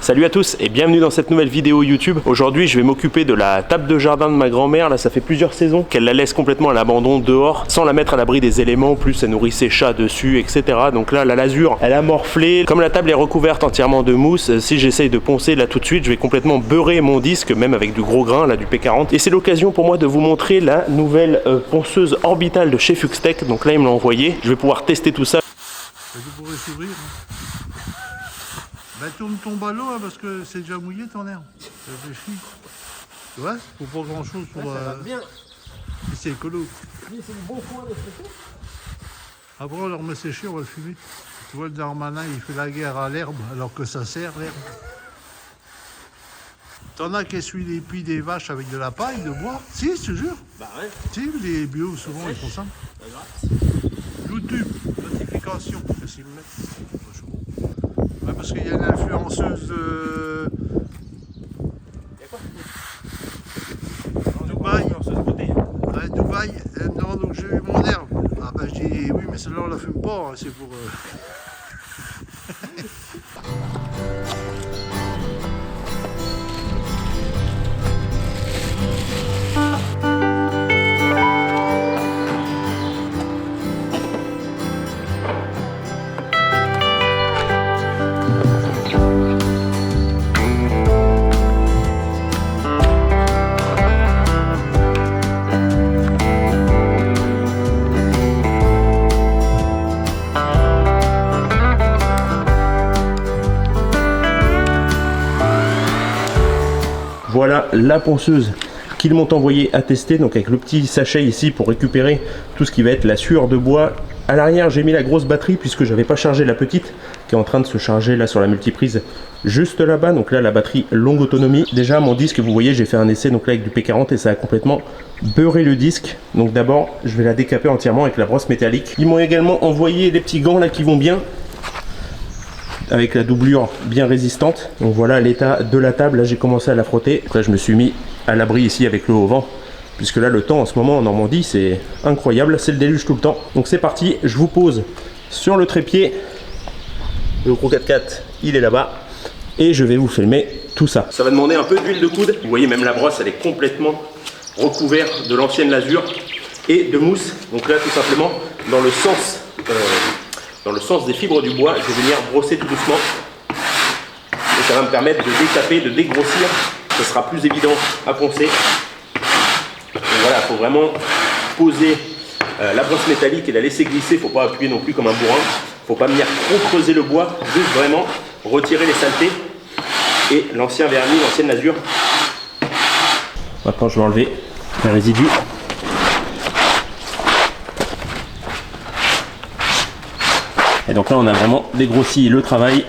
Salut à tous et bienvenue dans cette nouvelle vidéo YouTube. Aujourd'hui je vais m'occuper de la table de jardin de ma grand-mère. Là ça fait plusieurs saisons qu'elle la laisse complètement à l'abandon dehors sans la mettre à l'abri des éléments. Plus elle nourrit ses chats dessus, etc. Donc là la lasure elle a morflé. Comme la table est recouverte entièrement de mousse, si j'essaye de poncer là tout de suite je vais complètement beurrer mon disque, même avec du gros grain là, du P40. Et c'est l'occasion pour moi de vous montrer la nouvelle ponceuse orbitale de chez Fuxtech. Donc là ils me l'ont envoyé, je vais pouvoir tester tout ça. Ça pourrait s'ouvrir. Bah tourne ton ballon hein, parce que c'est déjà mouillé ton herbe. Ça réfléchit. Tu vois, faut pas grand chose pour. Ça va bien. C'est écolo. Oui, c'est le bon point de sécher. Après on le remet sécher, on va le fumer. Tu vois le Darmanin il fait la guerre à l'herbe alors que ça sert l'herbe. T'en as qui essuient les puits des vaches avec de la paille, de bois. Si, je te jure. Bah ouais. Si, les bio souvent ils font ça. YouTube, notification, qu'est-ce qu'ils me mettent? Ouais, parce qu'il y a une influenceuse de Dubaï. Ouais, Dubaï, elle me demande où j'ai eu mon herbe. Ah bah je dis oui mais celle-là on la fume pas, hein, c'est pour... Voilà la ponceuse qu'ils m'ont envoyé à tester, donc avec le petit sachet ici pour récupérer tout ce qui va être la sueur de bois. À l'arrière j'ai mis la grosse batterie puisque j'avais pas chargé la petite qui est en train de se charger là sur la multiprise juste là-bas. Donc là la batterie longue autonomie. Déjà mon disque, vous voyez j'ai fait un essai donc là avec du P40 et ça a complètement beurré le disque. Donc d'abord je vais la décaper entièrement avec la brosse métallique. Ils m'ont également envoyé des petits gants là qui vont bien, avec la doublure bien résistante. Donc voilà l'état de la table. Là j'ai commencé à la frotter. Après je me suis mis à l'abri ici avec le haut vent, puisque là le temps en ce moment en Normandie c'est incroyable, c'est le déluge tout le temps. Donc c'est parti, je vous pose sur le trépied. Le gros 4x4 il est là-bas et je vais vous filmer tout ça. Ça va demander un peu d'huile de coude. Vous voyez même la brosse elle est complètement recouverte de l'ancienne lasure et de mousse. Donc là tout simplement dans le sens des fibres du bois, je vais venir brosser tout doucement. Et ça va me permettre de décaper, de dégrossir. Ce sera plus évident à poncer. Donc voilà, il faut vraiment poser la brosse métallique et la laisser glisser. Il ne faut pas appuyer non plus comme un bourrin. Il ne faut pas venir trop creuser le bois. Juste vraiment retirer les saletés et l'ancien vernis, l'ancienne lasure. Maintenant, je vais enlever les résidus. Et donc là on a vraiment dégrossi le travail,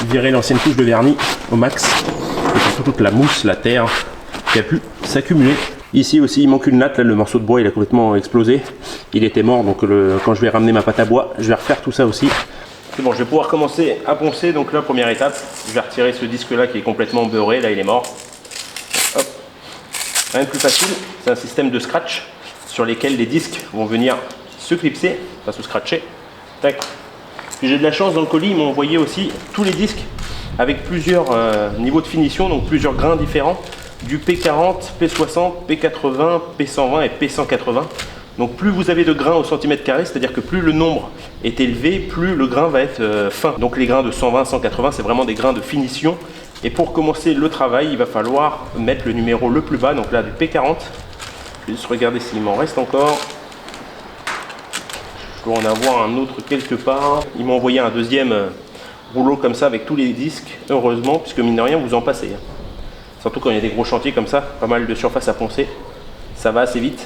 viré l'ancienne couche de vernis au max, et surtout toute la mousse, la terre qui a pu s'accumuler. Ici aussi il manque une latte, là le morceau de bois il a complètement explosé, il était mort, donc quand je vais ramener ma pâte à bois, je vais refaire tout ça aussi. C'est bon, je vais pouvoir commencer à poncer. Donc là première étape, je vais retirer ce disque là qui est complètement beurré, là il est mort. Hop. Rien de plus facile, c'est un système de scratch sur lesquels les disques vont venir se clipser, enfin se scratcher. Tac. J'ai de la chance, dans le colis ils m'ont envoyé aussi tous les disques avec plusieurs niveaux de finition, donc plusieurs grains différents, du P40, P60, P80, P120 et P180. Donc plus vous avez de grains au centimètre carré, c'est-à-dire que plus le nombre est élevé, plus le grain va être fin. Donc les grains de 120, 180, c'est vraiment des grains de finition. Et pour commencer le travail, il va falloir mettre le numéro le plus bas, donc là du P40. Je vais juste regarder s'il m'en reste encore. Je dois en avoir un autre quelque part. Ils m'ont envoyé un deuxième rouleau comme ça avec tous les disques, heureusement, puisque mine de rien vous en passez. Surtout quand il y a des gros chantiers comme ça, pas mal de surface à poncer, ça va assez vite.